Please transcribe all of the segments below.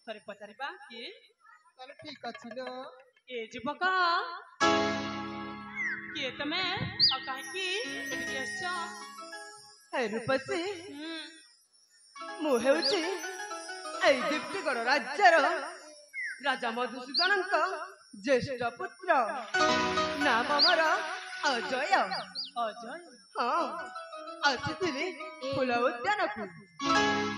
थरे पचारिबा कि ताले ठीक अछि लो ए जुबक किए तमे आ काहे कि एठी आछो हे रूपसी मु हेउची ए दीप्तिगढ़ राज्यर राजा मधुसूदनक ज्येष्ठ पुत्र नाम मोर अजय अजय हाँ आसिथिली फूल उद्यान को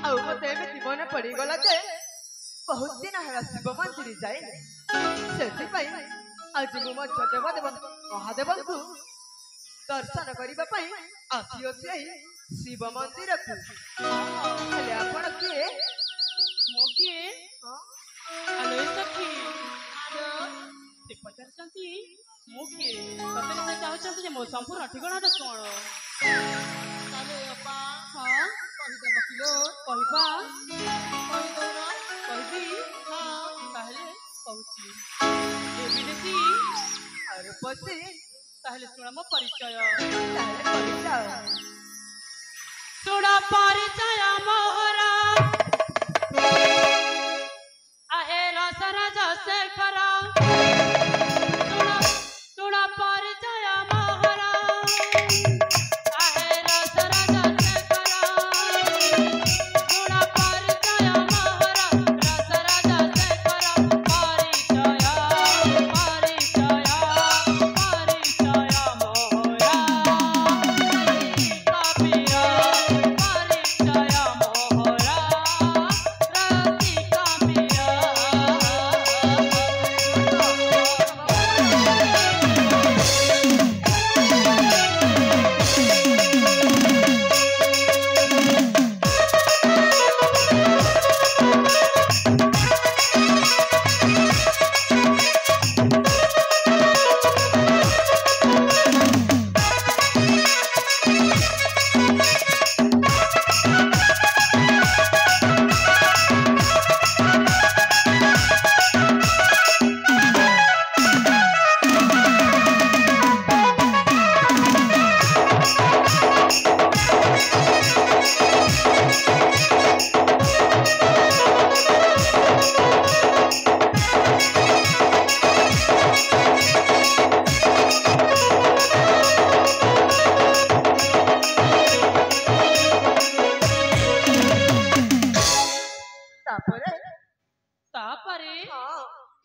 आउ मते एमिति मन पड़ीगला जे बहुत दिन है शिव मंदिर जाए से आज मु मध्य देवदेव महादेव को दर्शन करने आसी शिव मंदिर को आपण किए मो किए हेलो सखी से पचारछंती मो किए सतरे से चाहछंती जे मो संपूर्ण ठिकाना ता कोन ताले अपा हां कहि देब किलो कहबा कहि दौरा कहबी हां ताहले कहूची ए विदेशी और पति ताहले सुना मो परिचय सुना परिचय मोहरा आहे रस राजा शेखर सुना परिचय मोहरा आहे रस राजा शेखर सुना परिचय मोहरा रस राजा शेखर परिचय मोहरा कपिया परिचय मोहरा रसिका पिया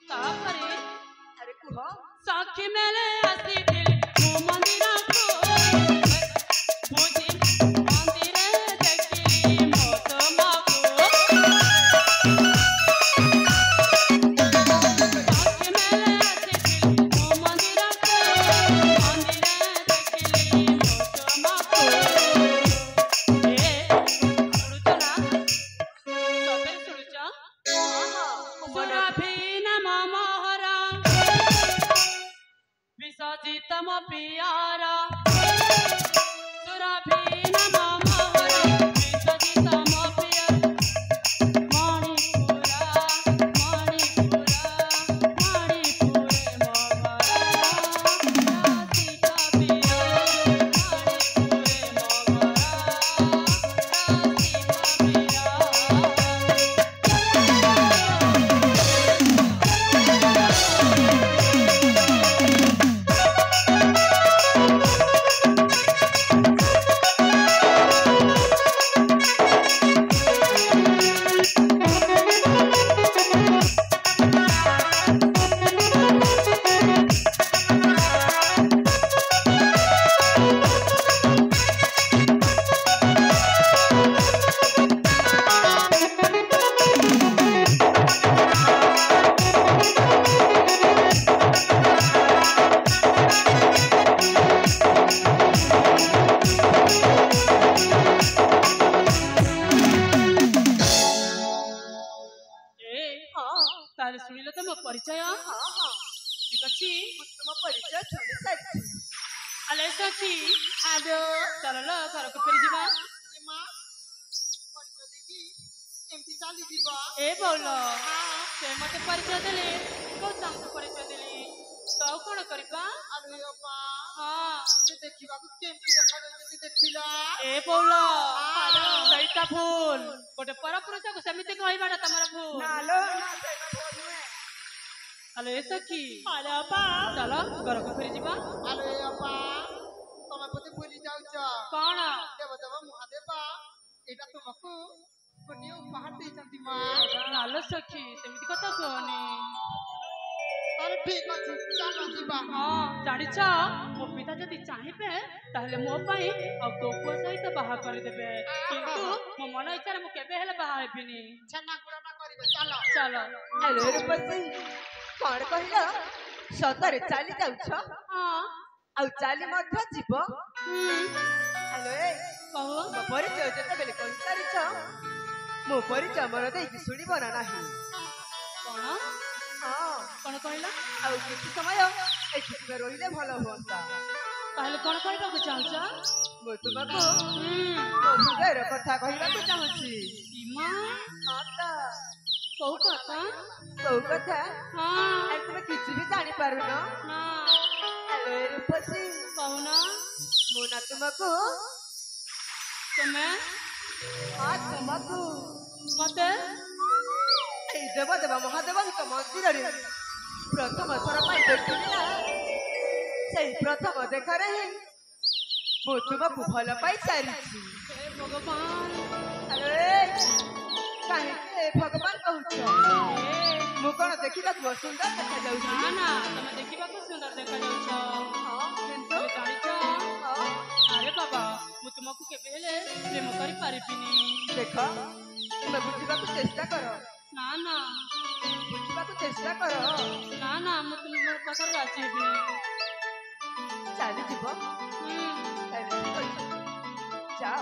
तापरे अरे कुह साखी मेले आसीथिल मो मंदिर को बुझी मंदिर देखिली मो तमाको साखी मेले आसीथिल मो मंदिर को मंदिर देखिली मो तमाको ए सुनुचना सबे सुनुचा सुरभि नम मोहरा विसर्जित मो पियारा सुरभि नम मोहरा विसर्जित मो पियारा मणिपुरा मणिपुरे मोहरा रसिका पिया मणिपुरे मोहरा रसिका पिया ताले सुनिल तो मो परिचय ठीक अछि तुम परिचय छोड़ी सारी अले सखी आजो चलो घर को फेरी जीवा एमा परिचय देखि एमती चाली जीवा ए बोलो से मते परिचय देले गौतम को परिचय देली तो कोन करबा अरे अपा हां से देखिबा को केमती देखा जदी देखिला ए बोलो सईता फूल गोटे परपुरुष को समिति कहबाटा तमरा फूल नालो ଆଲୋ ଏ ସଖୀ ଆରେ ଅପା ଚାଲ ଘରକୁ ଫେରି ଯିବା। ଆଲୋ ଏ ଅପା ତମେ ବୋଧେ ଭୁଲି ଯାଉଛ କଣ ଦେବଦେବ ମହାଦେବ ଏଇଟା ତୁମକୁ ଗୋଟିଏ ଉପହାର ଦେଇଛନ୍ତି ମା। ଆଲୋ ସଖୀ ସେମିତି କଥା କୁହନି। ତାହେଲେ ଠିକ ଅଛି ଚାଲ ଯିବା। ହଁ ଜାଣିଛ ମୋ ପିତା ଯଦି ଚାହିଁବେ ତାହେଲେ ମୋ ପାଇଁ ଆଉ କୋଉ ପୁଅ ସହିତ ବାହା କରିଦେବେ, କିନ୍ତୁ ମୋ ମନ ଇଚ୍ଛାରେ ମୁଁ କେବେ ହେଲେ ବାହା ହେବିନି। ଛେନା ଗୁଡଟା କରିବେ ଚାଲ। ଚାଲ। ଆଲୋ ରୂପସୀ କଣ କହିଲ? ସତରେ ଚାଲି ଯାଉଛ ହଁ ଆଉ ଚାଲି ମଧ୍ୟ ଯିବ? ଆଲୋ ଏ କହୁ ମୋ ପରିଚୟ ଯେତେବେଳେ କହିସାରିଛ ମୋ ପରିଚୟ ମନ ଦେଇକି ଶୁଣିବ ନା ନାହିଁ? କଣ ହଁ କଣ କହିଲ? ଆଉ କିଛି ସମୟ ଏଠି ତୁମେ ରହିଲେ ଭଲ ହୁଅନ୍ତା। ତାହେଲେ କଣ କହିବାକୁ ଚାହୁଁଛ? ମୁଁ ତୁମକୁ ମୋ ହୃଦୟର କଥା କହିବାକୁ ଚାହୁଁଛି। ଇମା ହଁ ତ କୋଉ କଥା? କୋଉ କଥା? ହଁ ଆରେ ତୁମେ କିଛି ବି ଜାଣିପାରୁନ? ନା ଆଲୋ ଏ ରୂପସୀ କହୁନ ମୁଁ ନା ତୁମକୁ ତୁମେ ହଁ ତୁମକୁ ମତେ ଏଇ ଦେବଦେବ ମହାଦେବଙ୍କ ମନ୍ଦିରରେ ପ୍ରଥମ ଥର ପାଇଁ ଦେଖିଲି ନା, ସେଇ ପ୍ରଥମ ଦେଖାରେ ହିଁ ମୁଁ ତୁମକୁ ଭଲ ପାଇସାରିଛି। ହେ ଭଗବାନ ଆରେ କାହିଁକି ଏ ଭଗବାନ କହୁଛ? ମୁଁ କଣ ଦେଖିବାକୁ ଅସୁନ୍ଦର ଦେଖାଯାଉଛି? ନା ନା ତମେ ଦେଖିବାକୁ ସୁନ୍ଦର ଦେଖାଯାଉଛ, ହଁ କିନ୍ତୁ ହେଲେ ଜାଣିଛ ହଁ, ଆରେ ବାବା ମୁଁ ତୁମକୁ କେବେ ହେଲେ ପ୍ରେମ କରିପାରିବିନି। ଦେଖ ତୁମେ ବୁଝିବାକୁ ଚେଷ୍ଟା କର, ନା ନା ବୁଝିବାକୁ ଚେଷ୍ଟା କର। ନା ନା ମୁଁ ତୁମ କଥାରେ ରାଜି ହେବିନି। ଚାଲିଯିବ ତାହେଲେ ଠିକ ଅଛି, ଯାଅ।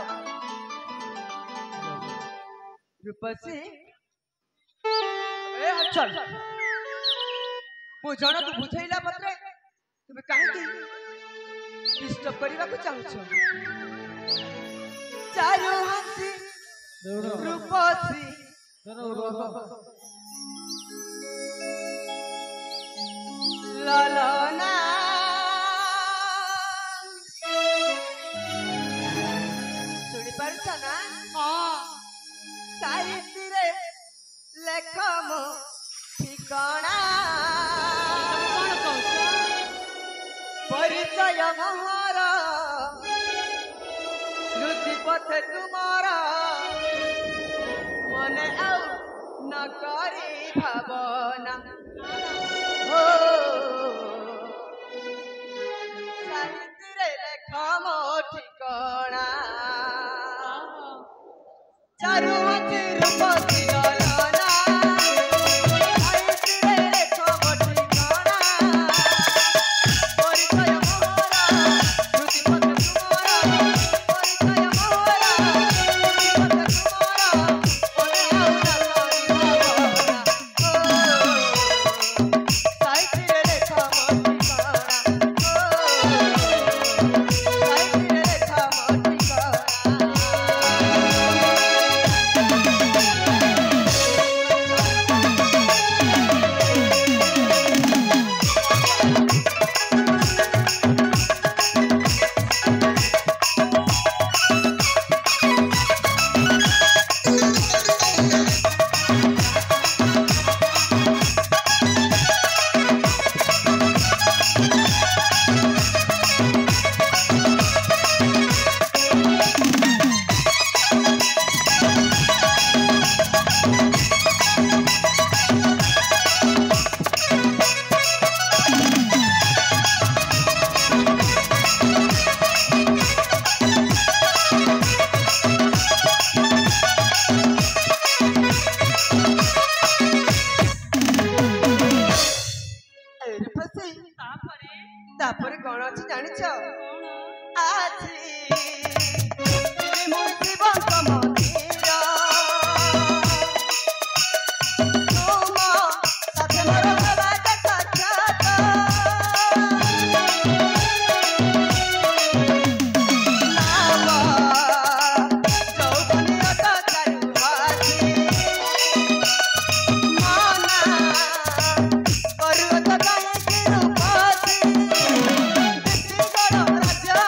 ରୂପସୀ ଏ ଅଞ୍ଚଳ ମୁଁ ଜଣକୁ ବୁଝେଇଲା ପରେ ତୁମେ କାହିଁକି ଡିଷ୍ଟର୍ବ କରିବାକୁ ଚାହୁଁଛ? ଚାଲୁ ହାସି ରୂପସୀ ଲଲନା ଶୁଣି ପାରୁଛ ନା? ହଁ ସାହିତ୍ୟରେ ଲେଖ ମୋ ଠିକଣା, କଣ କହୁଛ? ପରିଚୟ ମୋହର ସ୍ମୃତି ପଥେ ତୁମର, ମନେ ଆଉ ନ କରି ଭାବନା। ଓ ସାହିତ୍ୟରେ ଲେଖ ମୋ ଠିକଣା, ଚାରୁମତି ରୂପସୀ ଲଲନା, ସାହିତ୍ୟରେ ଲେଖ ମୋ ଠିକଣା, ପରିଚୟ ମୋହର ସ୍ମୃତି ପଥେ ତୁମର, ପରିଚୟ ମୋହର ସ୍ମୃତି ପଥେ ତୁମର, ମନେ ଆଉ ନ କରି ଭାବନା। ସାହିତ୍ୟରେ ଲେଖ ମୋ ଠିକଣା, ସାହିତ୍ୟରେ ଲେଖ ମୋ ଠିକଣା। ତାପରେ କଣ ଅଛି ଜାଣିଛ? ଆଜି ମୁଁ ଶିବଙ୍କ ମନ୍ଦିର, ତୁମ ସାଥେ ମୋର ହେବା ଦେଖା ସାକ୍ଷାତ, ନାମ ଯୌବନିୟତା ଚାରୁ ହାତି, ମନା କରୁଅତ କାହିଁକି ରୂପସୀ, ବିଶିଗଡ଼ ରାଜ୍ୟ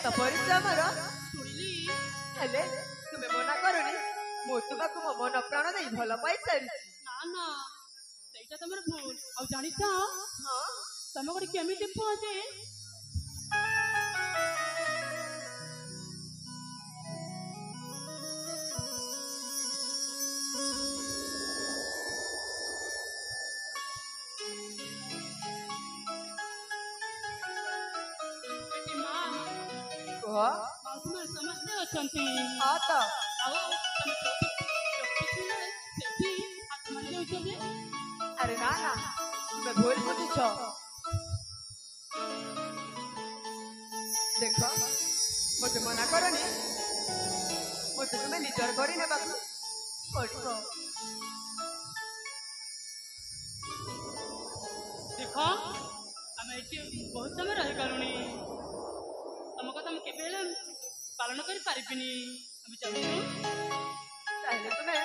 ତ ପରିଚୟ ମୋର ଶୁଣିଲି ହେଲେ ତୁମେ ମନା କରୁନି ମୁଁ ତୁମକୁ ମୋ ମନ ପ୍ରାଣ ଦେଇ ଭଲ ପାଇ ସାରିଛି। ନା ନା ସେଇଟା ତମର ଭୁଲ। ଆଉ ଜାଣିଛ ହଁ ତମେ ଗୋଟେ କେମିତି ପୁଅ ଯେ ଏଠି ମା କୁହ। ମାଉସୀ ମା ସମସ୍ତେ ଅଛନ୍ତି। ହଁ ତ ଆଉ ତମେ ଯୋଉଠି ଥିଲେ ସେଠି ହାତ ମାରି ଯାଉଛ ଯେ ଆରେ ନା ନା ତୁମେ ଭୁଲ ବୁଝୁଛ। ଦେଖ ମୋତେ ମନା କରନି ମୋତେ ତୁମେ ନିଜର କରି ନେବାକୁ ପଡ଼ିବ। ଦେଖ ଆମେ ଏଠି ବହୁତ ସମୟ ରହିଗଲୁଣି। ତମ କଥା ମୁଁ କେବେ ହେଲେ ପାଳନ କରିପାରିବିନି। ଆମେ ଚାଲୁଛୁ। ତାହେଲେ ତୁମେ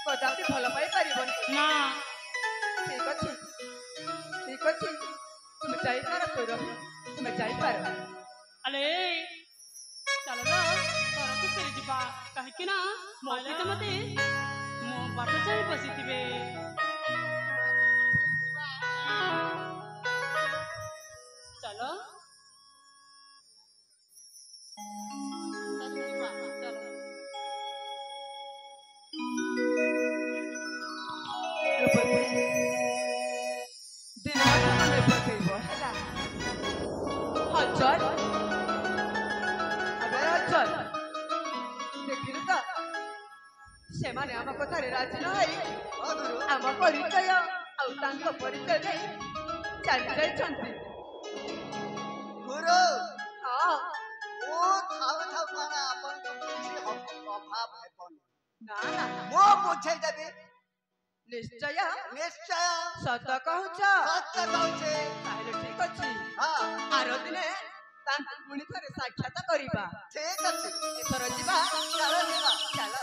କଦାପି ଭଲ ପାଇପାରିବନି। ନା ଠିକ ଅଛି ଠିକ ଅଛି ତୁମେ ଯାଇପାର ତୋର ତୁମେ ଯାଇପାର। ଆରେ ଚାଲ ନା ଘରକୁ ଫେରିଯିବା। କାହିଁକି ନା ମହିଳା ତ ମତେ ମୋ ବାଟ ଚାହିଁ ବସିଥିବେ। ଚାଲ ଯିବା, ଚାଲ। ଦିନ ମନେ ପକେଇବ ହେଲା। ଅଞ୍ଚଳ ଆବେ ଅଞ୍ଚଳ ଦେଖିଲୁ ତ ସେମାନେ ଆମ କଥାରେ ରାଜି ନ ହୋଇ ଆମ ପରିଚୟ ଆଉ ତାଙ୍କ ପରିଚୟ ଦେଇ ଚାଲି ଯାଇଛନ୍ତି। ଗୁରୁ ହଁ ମୁଁ ଥାଉ ଥାଉ କାଣା ଆପଣଙ୍କ କିଛି ଅଭାବ ହେବନି। ନା ନା ମୁଁ ବୁଝେଇ ଦେବି। ନିଶ୍ଚୟ ନିଶ୍ଚୟ ସତ କହୁଛ। ସତ୍ୟ କହୁଛି। ତାହେଲେ ଠିକ ଅଛି ହଁ ଆର ଦିନେ ତାଙ୍କୁ ପୁଣି ଥରେ ସାକ୍ଷାତ କରିବା। ଠିକ ଅଛି। ଏଥର ଯିବା ଚାଲ ଯିବା। ଚାଲ।